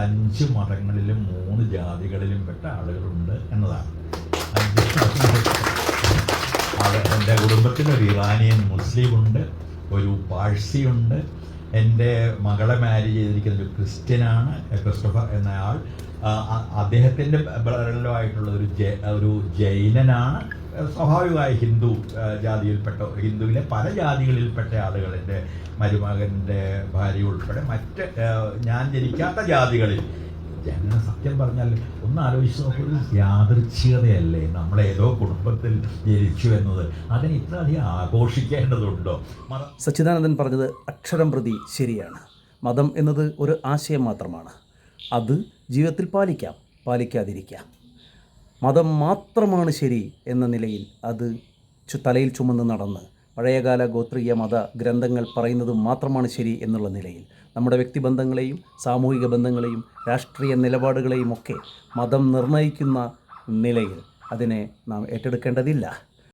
5 മതങ്ങളിലും 3 ജാതികളിലും പെട്ട ആളുകളുണ്ട് എന്നതാണ്. എൻ്റെ കുടുംബത്തിൽ ഒരു ഇറാനിയൻ മുസ്ലിമുണ്ട്, ഒരു പാഴ്സിയുണ്ട്. എൻ്റെ മകളെ മാരേജ് ചെയ്തിരിക്കുന്ന ഒരു ക്രിസ്ത്യനാണ്, ക്രിസ്റ്റഫർ എന്നയാൾ. അദ്ദേഹത്തിൻ്റെ ബ്രദറിലുമായിട്ടുള്ള ഒരു ജൈനനാണ്. സ്വാഭാവികമായി ഹിന്ദു ജാതിയിൽപ്പെട്ട, ഹിന്ദുവിലെ പല ജാതികളിൽപ്പെട്ട ആളുകൾ, എൻ്റെ മരുമകൻ്റെ ഭാര്യ ഉൾപ്പെടെ മറ്റ് ഞാൻ ജനിക്കാത്ത ജാതികളിൽ ജനന. സത്യം പറഞ്ഞാൽ ഒന്ന് ആലോചിച്ച് നോക്കൊരു യാദൃച്ഛികതയല്ലേ നമ്മളേതോ കുടുംബത്തിൽ ജനിച്ചു എന്നത്. അതിന് ഇത്ര അധികം ആഘോഷിക്കേണ്ടതുണ്ടോ? സച്ചിദാനന്ദൻ പറഞ്ഞത് അക്ഷരം പ്രതി ശരിയാണ്. മതം എന്നത് ഒരു ആശയം മാത്രമാണ്. അത് ജീവിതത്തിൽ പാലിക്കാം, പാലിക്കാതിരിക്കാം. മതം മാത്രമാണ് ശരി എന്ന നിലയിൽ അത് തലയിൽ ചുമന്ന് നടന്ന് പഴയകാല ഗോത്രീയ മത ഗ്രന്ഥങ്ങൾ പറയുന്നത് മാത്രമാണ് ശരി എന്നുള്ള നിലയിൽ നമ്മുടെ വ്യക്തിബന്ധങ്ങളെയും സാമൂഹിക ബന്ധങ്ങളെയും രാഷ്ട്രീയ നിലപാടുകളെയും ഒക്കെ മതം നിർണ്ണയിക്കുന്ന നിലയിൽ അതിനെ നാം ഏറ്റെടുക്കേണ്ടതില്ല.